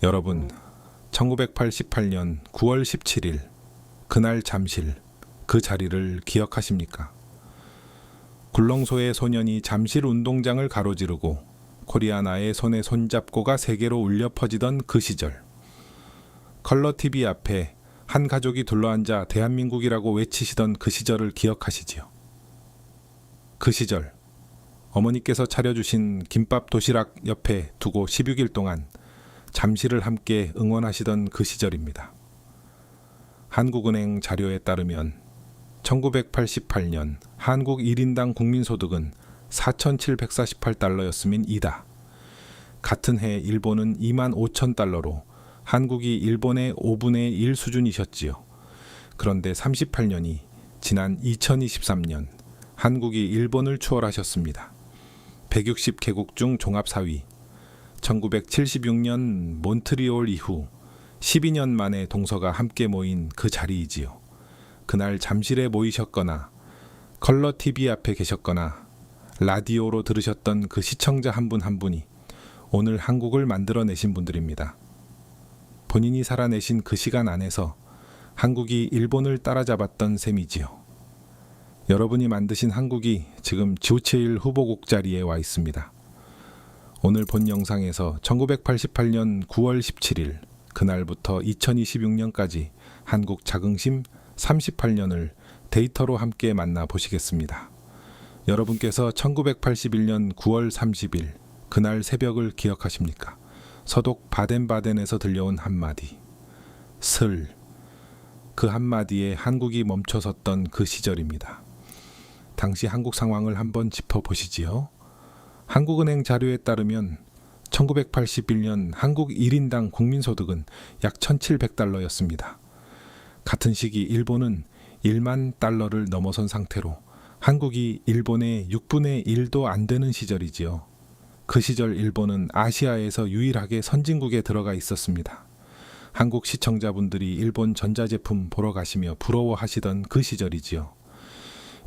여러분, 1988년 9월 17일 그날 잠실 그 자리를 기억하십니까? 굴렁소의 소년이 잠실 운동장을 가로지르고 코리아나의 손에 손잡고가 세계로 울려 퍼지던 그 시절, 컬러 TV 앞에 한 가족이 둘러앉아 대한민국이라고 외치시던 그 시절을 기억하시지요? 그 시절 어머니께서 차려주신 김밥 도시락 옆에 두고 16일 동안 잠실을 함께 응원하시던 그 시절입니다. 한국은행 자료에 따르면 1988년 한국 1인당 국민소득은 4,748달러였으면 이다. 같은 해 일본은 25,000달러로 한국이 일본의 5분의 1 수준이셨지요. 그런데 38년이 지난 2023년 한국이 일본을 추월하셨습니다. 160개국 중 종합 4위. 1976년 몬트리올 이후 12년 만에 동서가 함께 모인 그 자리이지요. 그날 잠실에 모이셨거나 컬러 TV 앞에 계셨거나 라디오로 들으셨던 그 시청자 한 분 한 분이 오늘 한국을 만들어내신 분들입니다. 본인이 살아내신 그 시간 안에서 한국이 일본을 따라잡았던 셈이지요. 여러분이 만드신 한국이 지금 G571 후보국 자리에 와 있습니다. 오늘 본 영상에서 1988년 9월 17일 그날부터 2026년까지 한국 자긍심 38년을 데이터로 함께 만나보시겠습니다. 여러분께서 1981년 9월 30일 그날 새벽을 기억하십니까? 서독 바덴바덴에서 들려온 한마디. 슬. 그 한마디에 한국이 멈춰섰던 그 시절입니다. 당시 한국 상황을 한번 짚어보시지요. 한국은행 자료에 따르면 1981년 한국 1인당 국민소득은 약 1,700달러였습니다. 같은 시기 일본은 1만 달러를 넘어선 상태로 한국이 일본의 6분의 1도 안 되는 시절이지요. 그 시절 일본은 아시아에서 유일하게 선진국에 들어가 있었습니다. 한국 시청자분들이 일본 전자제품 보러 가시며 부러워하시던 그 시절이지요.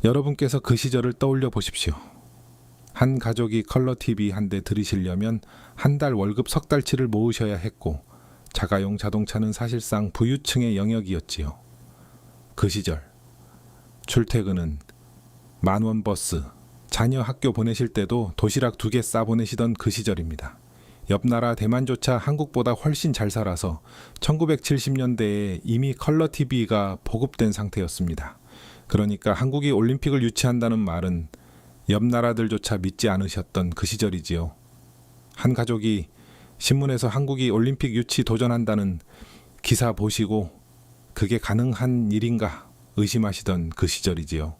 여러분께서 그 시절을 떠올려 보십시오. 한 가족이 컬러 TV 한 대 들이시려면 한 달 월급 석 달치를 모으셔야 했고 자가용 자동차는 사실상 부유층의 영역이었지요. 그 시절 출퇴근은 만원 버스, 자녀 학교 보내실 때도 도시락 2개 싸 보내시던 그 시절입니다. 옆 나라 대만조차 한국보다 훨씬 잘 살아서 1970년대에 이미 컬러 TV가 보급된 상태였습니다. 그러니까 한국이 올림픽을 유치한다는 말은 옆 나라들조차 믿지 않으셨던 그 시절이지요. 한 가족이 신문에서 한국이 올림픽 유치 도전한다는 기사 보시고 그게 가능한 일인가 의심하시던 그 시절이지요.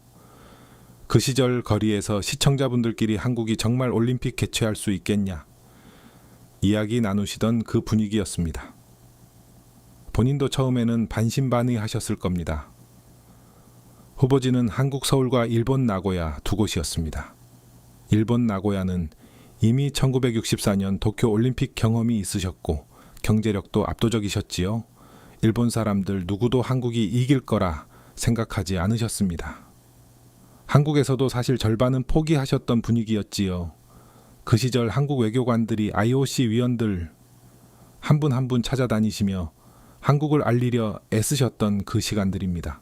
그 시절 거리에서 시청자분들끼리 한국이 정말 올림픽 개최할 수 있겠냐 이야기 나누시던 그 분위기였습니다. 본인도 처음에는 반신반의하셨을 겁니다. 후보지는 한국 서울과 일본 나고야 두 곳이었습니다. 일본 나고야는 이미 1964년 도쿄 올림픽 경험이 있으셨고 경제력도 압도적이셨지요. 일본 사람들 누구도 한국이 이길 거라 생각하지 않으셨습니다. 한국에서도 사실 절반은 포기하셨던 분위기였지요. 그 시절 한국 외교관들이 IOC 위원들 한 분 한 분 찾아다니시며 한국을 알리려 애쓰셨던 그 시간들입니다.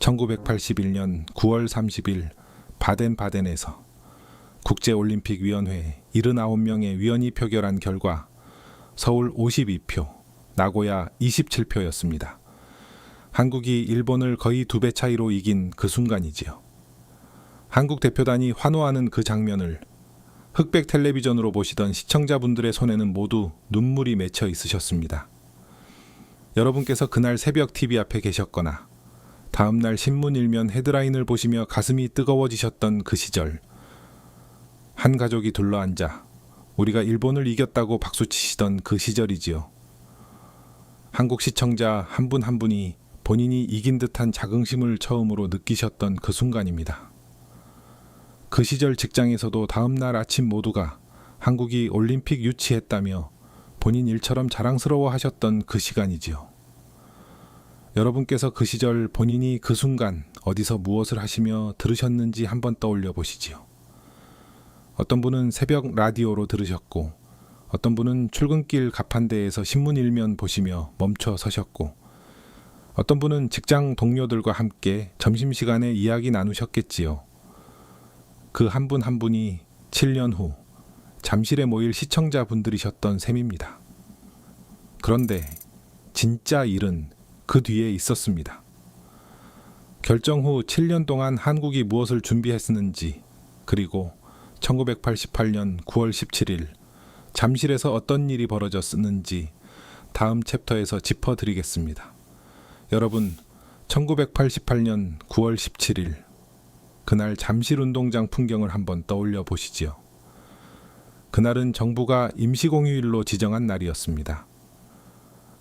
1981년 9월 30일 바덴바덴에서 국제올림픽위원회 79명의 위원이 표결한 결과 서울 52표, 나고야 27표였습니다. 한국이 일본을 거의 2배 차이로 이긴 그 순간이지요. 한국 대표단이 환호하는 그 장면을 흑백 텔레비전으로 보시던 시청자분들의 손에는 모두 눈물이 맺혀 있으셨습니다. 여러분께서 그날 새벽 TV 앞에 계셨거나 다음날 신문 일면 헤드라인을 보시며 가슴이 뜨거워지셨던 그 시절, 한 가족이 둘러앉아 우리가 일본을 이겼다고 박수치시던 그 시절이지요. 한국 시청자 한 분 한 분이 본인이 이긴 듯한 자긍심을 처음으로 느끼셨던 그 순간입니다. 그 시절 직장에서도 다음날 아침 모두가 한국이 올림픽 유치했다며 본인 일처럼 자랑스러워 하셨던 그 시간이지요. 여러분께서 그 시절 본인이 그 순간 어디서 무엇을 하시며 들으셨는지 한번 떠올려 보시지요. 어떤 분은 새벽 라디오로 들으셨고 어떤 분은 출근길 가판대에서 신문 일면 보시며 멈춰 서셨고, 어떤 분은 직장 동료들과 함께 점심시간에 이야기 나누셨겠지요. 그 한 분 한 분이 7년 후 잠실에 모일 시청자분들이셨던 셈입니다. 그런데 진짜 일은 그 뒤에 있었습니다. 결정 후 7년 동안 한국이 무엇을 준비했었는지, 그리고 1988년 9월 17일 잠실에서 어떤 일이 벌어졌는지 다음 챕터에서 짚어드리겠습니다. 여러분, 1988년 9월 17일 그날 잠실운동장 풍경을 한번 떠올려 보시지요. 그날은 정부가 임시공휴일로 지정한 날이었습니다.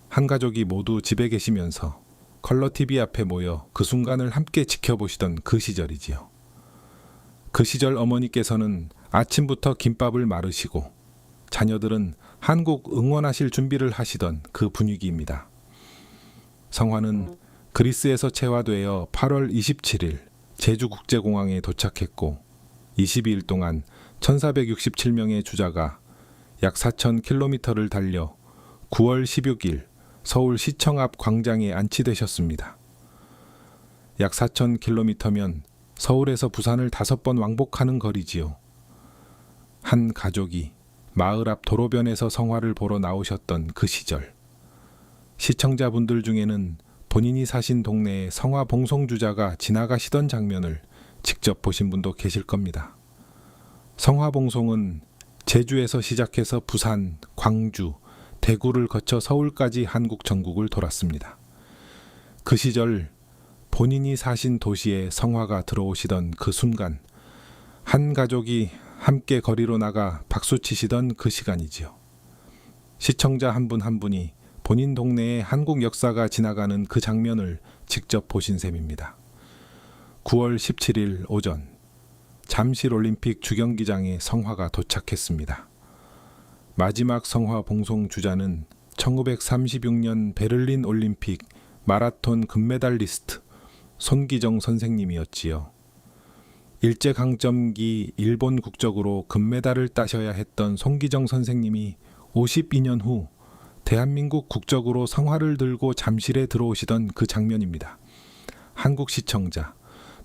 한 가족이 모두 집에 계시면서 컬러TV 앞에 모여 그 순간을 함께 지켜보시던 그 시절이지요. 그 시절 어머니께서는 아침부터 김밥을 마르시고 자녀들은 한국 응원하실 준비를 하시던 그 분위기입니다. 성화는 그리스에서 채화되어 8월 27일 제주국제공항에 도착했고 22일 동안 1467명의 주자가 약 4,000km를 달려 9월 16일 서울시청 앞 광장에 안치되셨습니다. 약 4,000km면 서울에서 부산을 5번 왕복하는 거리지요. 한 가족이 마을 앞 도로변에서 성화를 보러 나오셨던 그 시절, 시청자분들 중에는 본인이 사신 동네에 성화 봉송주자가 지나가시던 장면을 직접 보신 분도 계실 겁니다. 성화 봉송은 제주에서 시작해서 부산, 광주, 대구를 거쳐 서울까지 한국 전국을 돌았습니다. 그 시절 본인이 사신 도시에 성화가 들어오시던 그 순간, 한 가족이 함께 거리로 나가 박수치시던 그 시간이지요. 시청자 한 분 한 분이 본인 동네에 한국 역사가 지나가는 그 장면을 직접 보신 셈입니다. 9월 17일 오전 잠실 올림픽 주경기장에 성화가 도착했습니다. 마지막 성화 봉송 주자는 1936년 베를린 올림픽 마라톤 금메달리스트 손기정 선생님이었지요. 일제강점기 일본 국적으로 금메달을 따셔야 했던 손기정 선생님이 52년 후 대한민국 국적으로 성화를 들고 잠실에 들어오시던 그 장면입니다. 한국 시청자,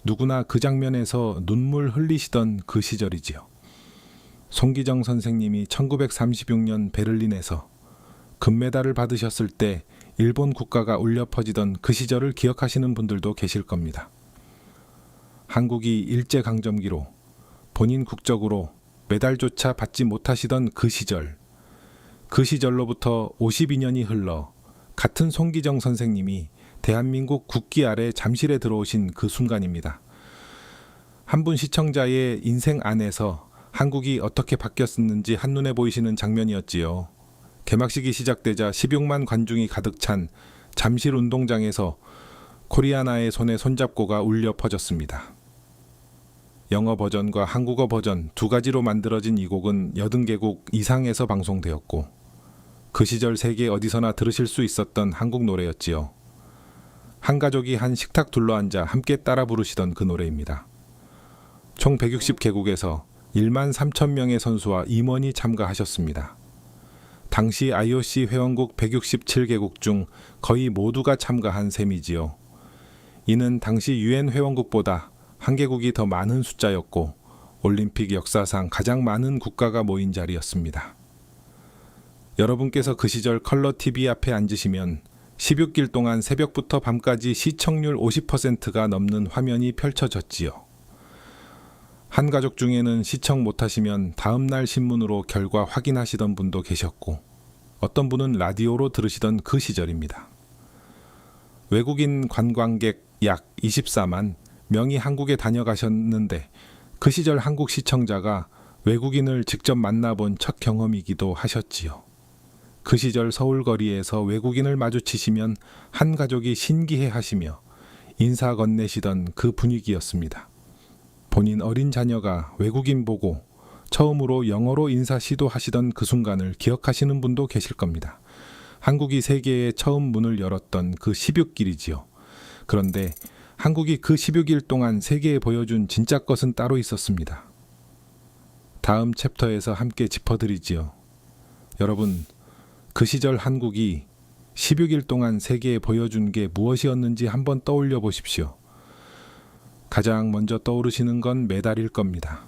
누구나 그 장면에서 눈물 흘리시던 그 시절이지요. 손기정 선생님이 1936년 베를린에서 금메달을 받으셨을 때 일본 국가가 울려 퍼지던 그 시절을 기억하시는 분들도 계실 겁니다. 한국이 일제강점기로 본인 국적으로 메달조차 받지 못하시던 그 시절, 그 시절로부터 52년이 흘러 같은 손기정 선생님이 대한민국 국기 아래 잠실에 들어오신 그 순간입니다. 한 분 시청자의 인생 안에서 한국이 어떻게 바뀌었는지 한눈에 보이시는 장면이었지요. 개막식이 시작되자 16만 관중이 가득 찬 잠실 운동장에서 코리아나의 손에 손잡고가 울려 퍼졌습니다. 영어 버전과 한국어 버전 두 가지로 만들어진 이 곡은 80개국 이상에서 방송되었고 그 시절 세계 어디서나 들으실 수 있었던 한국 노래였지요. 한 가족이 한 식탁 둘러앉아 함께 따라 부르시던 그 노래입니다. 총 160개국에서 1만 3천 명의 선수와 임원이 참가하셨습니다. 당시 IOC 회원국 167개국 중 거의 모두가 참가한 셈이지요. 이는 당시 UN 회원국보다 한 개국이 더 많은 숫자였고 올림픽 역사상 가장 많은 국가가 모인 자리였습니다. 여러분께서 그 시절 컬러TV 앞에 앉으시면 16일 동안 새벽부터 밤까지 시청률 50%가 넘는 화면이 펼쳐졌지요. 한 가족 중에는 시청 못하시면 다음날 신문으로 결과 확인하시던 분도 계셨고 어떤 분은 라디오로 들으시던 그 시절입니다. 외국인 관광객 약 24만 명이 한국에 다녀가셨는데 그 시절 한국 시청자가 외국인을 직접 만나본 첫 경험이기도 하셨지요. 그 시절 서울 거리에서 외국인을 마주치시면 한 가족이 신기해하시며 인사 건네시던 그 분위기였습니다. 본인 어린 자녀가 외국인 보고 처음으로 영어로 인사 시도하시던 그 순간을 기억하시는 분도 계실 겁니다. 한국이 세계에 처음 문을 열었던 그 16일이지요. 그런데 한국이 그 16일 동안 세계에 보여준 진짜 것은 따로 있었습니다. 다음 챕터에서 함께 짚어드리지요. 여러분, 그 시절 한국이 16일 동안 세계에 보여준 게 무엇이었는지 한번 떠올려 보십시오. 가장 먼저 떠오르시는 건 메달일 겁니다.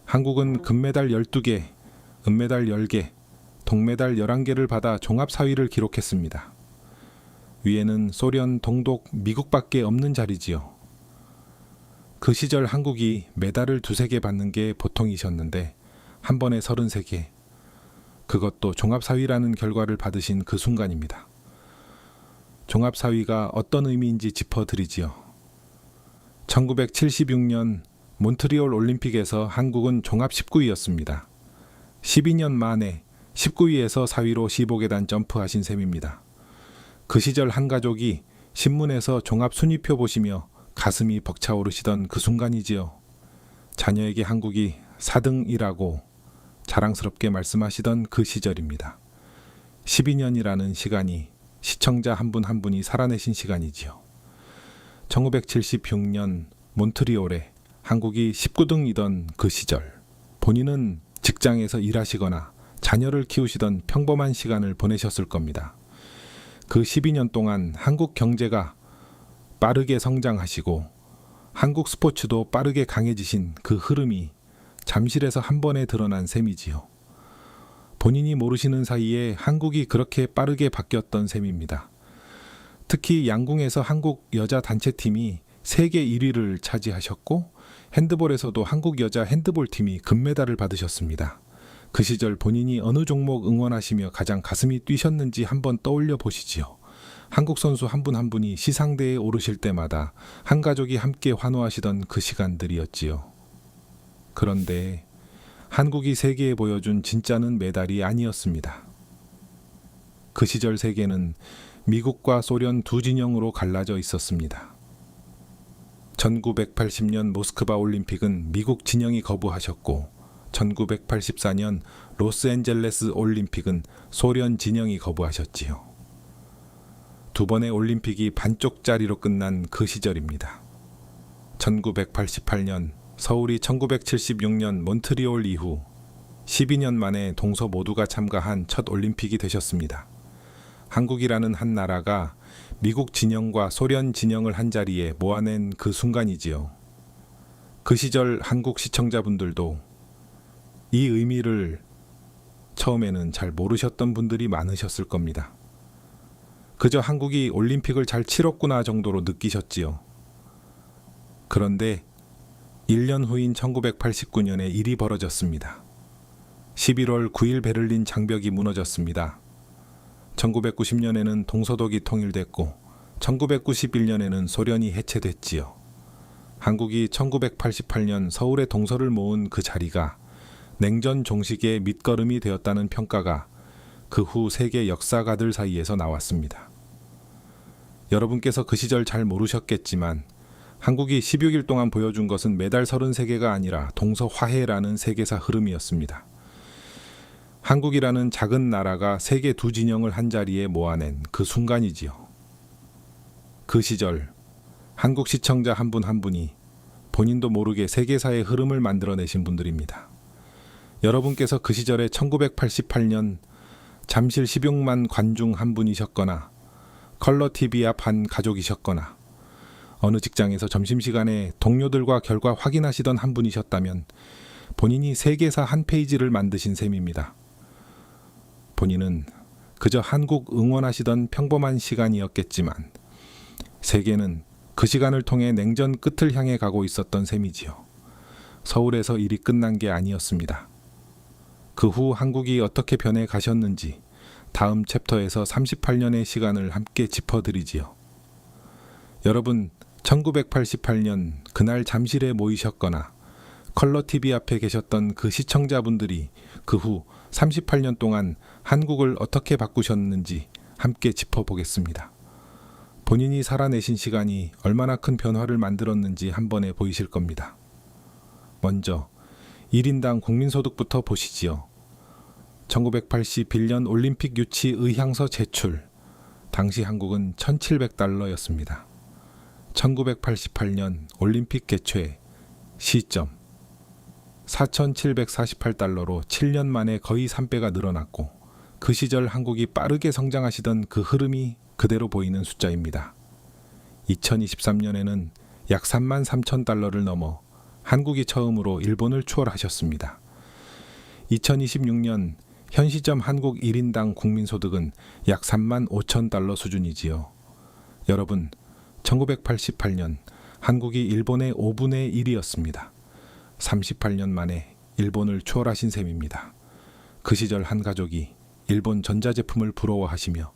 한국은 금메달 12개, 은메달 10개, 동메달 11개를 받아 종합 4위를 기록했습니다. 위에는 소련, 동독, 미국밖에 없는 자리지요. 그 시절 한국이 메달을 2~3개 받는 게 보통이셨는데 한 번에 33개, 그것도 종합 4위라는 결과를 받으신 그 순간입니다. 종합 4위가 어떤 의미인지 짚어드리지요. 1976년 몬트리올 올림픽에서 한국은 종합 19위였습니다. 12년 만에 19위에서 4위로 15계단 점프하신 셈입니다. 그 시절 한 가족이 신문에서 종합 순위표 보시며 가슴이 벅차오르시던 그 순간이지요. 자녀에게 한국이 4등이라고 자랑스럽게 말씀하시던 그 시절입니다. 12년이라는 시간이 시청자 한 분 한 분이 살아내신 시간이지요. 1976년 몬트리올에 한국이 19등이던 그 시절, 본인은 직장에서 일하시거나 자녀를 키우시던 평범한 시간을 보내셨을 겁니다. 그 12년 동안 한국 경제가 빠르게 성장하시고 한국 스포츠도 빠르게 강해지신 그 흐름이 잠실에서 한 번에 드러난 셈이지요. 본인이 모르시는 사이에 한국이 그렇게 빠르게 바뀌었던 셈입니다. 특히 양궁에서 한국 여자 단체팀이 세계 1위를 차지하셨고 핸드볼에서도 한국 여자 핸드볼팀이 금메달을 받으셨습니다. 그 시절 본인이 어느 종목 응원하시며 가장 가슴이 뛰셨는지 한번 떠올려 보시지요. 한국 선수 한 분 한 분이 시상대에 오르실 때마다 한 가족이 함께 환호하시던 그 시간들이었지요. 그런데 한국이 세계에 보여준 진짜는 메달이 아니었습니다. 그 시절 세계는 미국과 소련 두 진영으로 갈라져 있었습니다. 1980년 모스크바 올림픽은 미국 진영이 거부하셨고 1984년 로스앤젤레스 올림픽은 소련 진영이 거부하셨지요. 두 번의 올림픽이 반쪽짜리로 끝난 그 시절입니다. 1988년 서울이 1976년 몬트리올 이후 12년 만에 동서 모두가 참가한 첫 올림픽이 되셨습니다. 한국이라는 한 나라가 미국 진영과 소련 진영을 한 자리에 모아낸 그 순간이지요. 그 시절 한국 시청자분들도 이 의미를 처음에는 잘 모르셨던 분들이 많으셨을 겁니다. 그저 한국이 올림픽을 잘 치렀구나 정도로 느끼셨지요. 그런데 1년 후인 1989년에 일이 벌어졌습니다. 11월 9일 베를린 장벽이 무너졌습니다. 1990년에는 동서독이 통일됐고 1991년에는 소련이 해체됐지요. 한국이 1988년 서울의 동서를 모은 그 자리가 냉전 종식의 밑거름이 되었다는 평가가 그 후 세계 역사가들 사이에서 나왔습니다. 여러분께서 그 시절 잘 모르셨겠지만 한국이 16일 동안 보여준 것은 메달 33개가 아니라 동서화해라는 세계사 흐름이었습니다. 한국이라는 작은 나라가 세계 두 진영을 한 자리에 모아낸 그 순간이지요. 그 시절 한국 시청자 한 분 한 분이 본인도 모르게 세계사의 흐름을 만들어내신 분들입니다. 여러분께서 그 시절에 1988년 잠실 16만 관중 한 분이셨거나 컬러TV 앞 한 가족이셨거나 어느 직장에서 점심시간에 동료들과 결과 확인하시던 한 분이셨다면 본인이 세계사 한 페이지를 만드신 셈입니다. 본인은 그저 한국 응원하시던 평범한 시간이었겠지만 세계는 그 시간을 통해 냉전 끝을 향해 가고 있었던 셈이지요. 서울에서 일이 끝난 게 아니었습니다. 그 후 한국이 어떻게 변해 가셨는지 다음 챕터에서 38년의 시간을 함께 짚어드리지요. 여러분, 1988년 그날 잠실에 모이셨거나 컬러TV 앞에 계셨던 그 시청자분들이 그 후 38년 동안 한국을 어떻게 바꾸셨는지 함께 짚어보겠습니다. 본인이 살아내신 시간이 얼마나 큰 변화를 만들었는지 한 번에 보이실 겁니다. 먼저 1인당 국민소득부터 보시지요. 1981년 올림픽 유치 의향서 제출, 당시 한국은 $1,700였습니다. 1988년 올림픽 개최 시점 4,748달러로 7년 만에 거의 3배가 늘어났고 그 시절 한국이 빠르게 성장하시던 그 흐름이 그대로 보이는 숫자입니다. 2023년에는 약 3만 3천 달러를 넘어 한국이 처음으로 일본을 추월하셨습니다. 2026년 현 시점 한국 1인당 국민소득은 약 3만 5천 달러 수준이지요. 여러분, 1988년 한국이 일본의 5분의 1이었습니다. 38년 만에 일본을 추월하신 셈입니다. 그 시절 한 가족이 일본 전자제품을 부러워하시며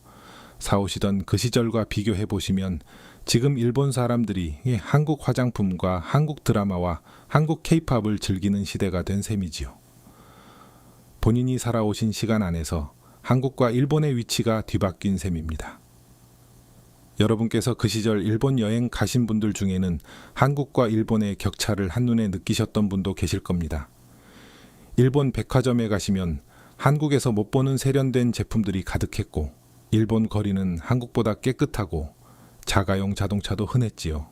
사오시던 그 시절과 비교해 보시면 지금 일본 사람들이 한국 화장품과 한국 드라마와 한국 케이팝을 즐기는 시대가 된 셈이지요. 본인이 살아오신 시간 안에서 한국과 일본의 위치가 뒤바뀐 셈입니다. 여러분께서 그 시절 일본 여행 가신 분들 중에는 한국과 일본의 격차를 한눈에 느끼셨던 분도 계실 겁니다. 일본 백화점에 가시면 한국에서 못 보는 세련된 제품들이 가득했고 일본 거리는 한국보다 깨끗하고 자가용 자동차도 흔했지요.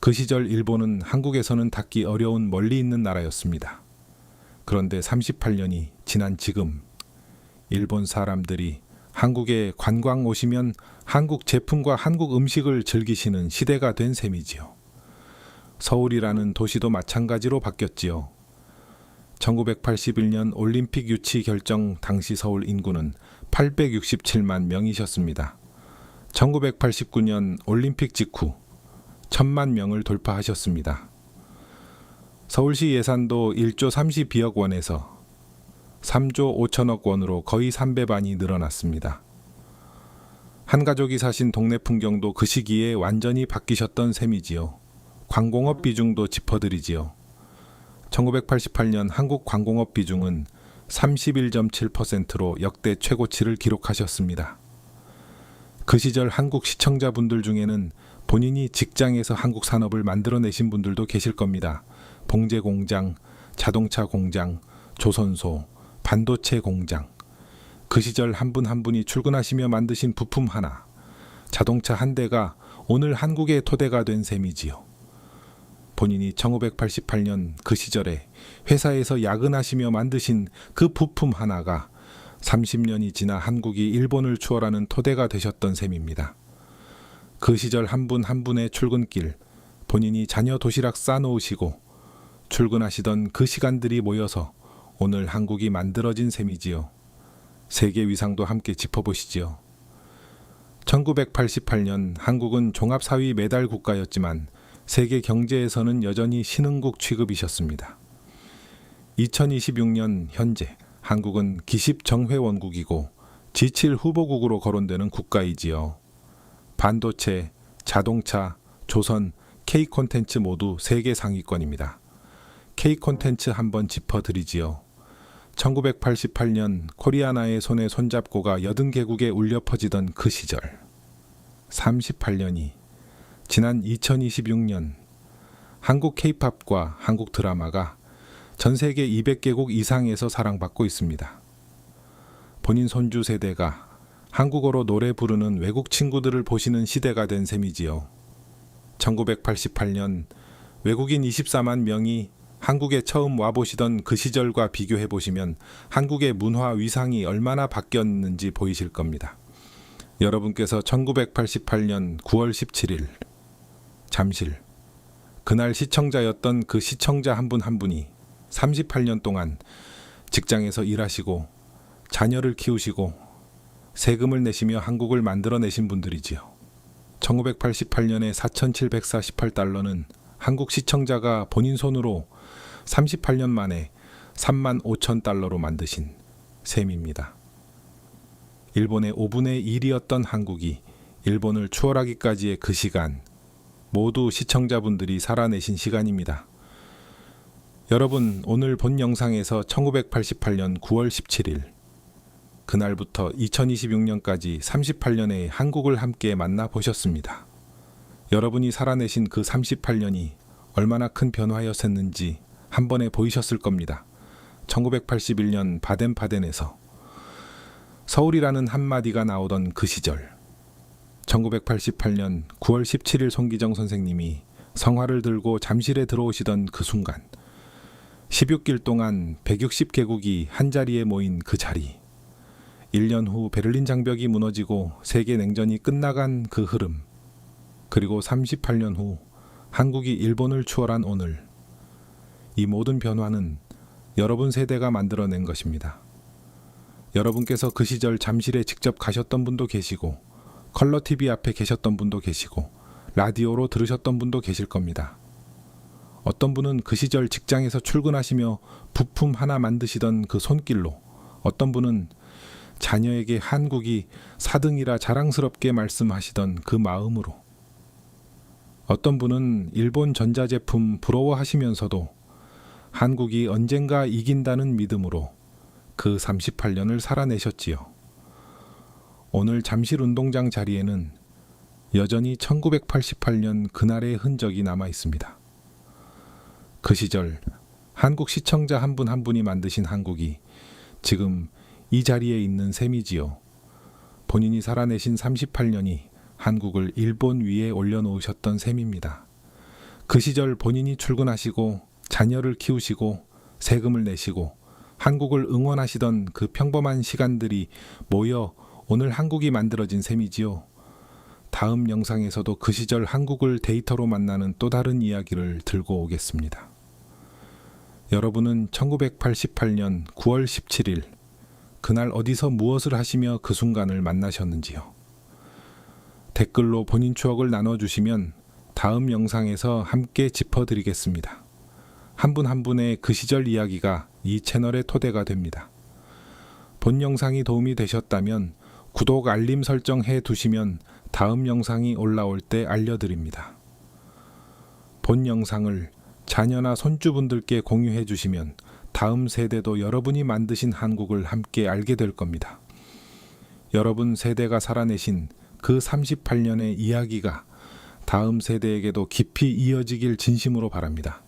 그 시절 일본은 한국에서는 닿기 어려운 멀리 있는 나라였습니다. 그런데 38년이 지난 지금 일본 사람들이 한국에 관광 오시면 한국 제품과 한국 음식을 즐기시는 시대가 된 셈이지요. 서울이라는 도시도 마찬가지로 바뀌었지요. 1981년 올림픽 유치 결정 당시 서울 인구는 867만 명이셨습니다. 1989년 올림픽 직후 1,000만 명을 돌파하셨습니다. 서울시 예산도 1조 32억 원에서 3조 5천억 원으로 거의 3배 반이 늘어났습니다. 한 가족이 사신 동네 풍경도 그 시기에 완전히 바뀌셨던 셈이지요. 관공업 비중도 짚어드리지요. 1988년 한국 관공업 비중은 31.7%로 역대 최고치를 기록하셨습니다. 그 시절 한국 시청자분들 중에는 본인이 직장에서 한국 산업을 만들어내신 분들도 계실 겁니다. 봉제 공장, 자동차 공장, 조선소, 반도체 공장. 그 시절 한 분 한 분이 출근하시며 만드신 부품 하나, 자동차 한 대가 오늘 한국의 토대가 된 셈이지요. 본인이 1988년 그 시절에 회사에서 야근하시며 만드신 그 부품 하나가 30년이 지나 한국이 일본을 추월하는 토대가 되셨던 셈입니다. 그 시절 한 분 한 분의 출근길, 본인이 자녀 도시락 싸놓으시고 출근하시던 그 시간들이 모여서 오늘 한국이 만들어진 셈이지요. 세계 위상도 함께 짚어보시지요. 1988년 한국은 종합사위 메달 국가였지만 세계 경제에서는 여전히 신흥국 취급이셨습니다. 2026년 현재 한국은 기십 정회원국이고 G7 후보국으로 거론되는 국가이지요. 반도체, 자동차, 조선, K콘텐츠 모두 세계 상위권입니다. K콘텐츠 한번 짚어드리지요. 1988년 코리아나의 손에 손잡고가 80개국에 울려 퍼지던 그 시절 38년이 지난 2026년 한국 K-팝과 한국 드라마가 전 세계 200개국 이상에서 사랑받고 있습니다. 본인 손주 세대가 한국어로 노래 부르는 외국 친구들을 보시는 시대가 된 셈이지요. 1988년 외국인 24만 명이 한국에 처음 와보시던 그 시절과 비교해 보시면 한국의 문화 위상이 얼마나 바뀌었는지 보이실 겁니다. 여러분께서 1988년 9월 17일 잠실 그날 시청자였던 그 시청자 한 분 한 분이 38년 동안 직장에서 일하시고 자녀를 키우시고 세금을 내시며 한국을 만들어내신 분들이지요. 1988년에 4,748달러는 한국 시청자가 본인 손으로 38년 만에 3만 5천 달러로 만드신 셈입니다. 일본의 5분의 1이었던 한국이 일본을 추월하기까지의 그 시간, 모두 시청자분들이 살아내신 시간입니다. 여러분, 오늘 본 영상에서 1988년 9월 17일, 그날부터 2026년까지 38년의 한국을 함께 만나보셨습니다. 여러분이 살아내신 그 38년이 얼마나 큰 변화였었는지 한 번에 보이셨을 겁니다. 1981년 바덴바덴에서 서울이라는 한마디가 나오던 그 시절 1988년 9월 17일 송기정 선생님이 성화를 들고 잠실에 들어오시던 그 순간 16일 동안 160개국이 한자리에 모인 그 자리. 1년 후 베를린 장벽이 무너지고 세계 냉전이 끝나간 그 흐름. 그리고 38년 후 한국이 일본을 추월한 오늘. 이 모든 변화는 여러분 세대가 만들어낸 것입니다. 여러분께서 그 시절 잠실에 직접 가셨던 분도 계시고, 컬러 TV 앞에 계셨던 분도 계시고, 라디오로 들으셨던 분도 계실 겁니다. 어떤 분은 그 시절 직장에서 출근하시며 부품 하나 만드시던 그 손길로, 어떤 분은 자녀에게 한국이 4등이라 자랑스럽게 말씀하시던 그 마음으로, 어떤 분은 일본 전자제품 부러워하시면서도 한국이 언젠가 이긴다는 믿음으로 그 38년을 살아내셨지요. 오늘 잠실 운동장 자리에는 여전히 1988년 그날의 흔적이 남아 있습니다. 그 시절 한국 시청자 한 분 한 분이 만드신 한국이 지금 이 자리에 있는 셈이지요. 본인이 살아내신 38년이 한국을 일본 위에 올려놓으셨던 셈입니다. 그 시절 본인이 출근하시고 자녀를 키우시고 세금을 내시고 한국을 응원하시던 그 평범한 시간들이 모여 오늘 한국이 만들어진 셈이지요. 다음 영상에서도 그 시절 한국을 데이터로 만나는 또 다른 이야기를 들고 오겠습니다. 여러분은 1988년 9월 17일 그날 어디서 무엇을 하시며 그 순간을 만나셨는지요? 댓글로 본인 추억을 나눠주시면 다음 영상에서 함께 짚어드리겠습니다. 한 분 한 분의 그 시절 이야기가 이 채널의 토대가 됩니다. 본 영상이 도움이 되셨다면 구독, 알림 설정해 두시면 다음 영상이 올라올 때 알려드립니다. 본 영상을 자녀나 손주분들께 공유해 주시면 다음 세대도 여러분이 만드신 한국을 함께 알게 될 겁니다. 여러분 세대가 살아내신 그 38년의 이야기가 다음 세대에게도 깊이 이어지길 진심으로 바랍니다.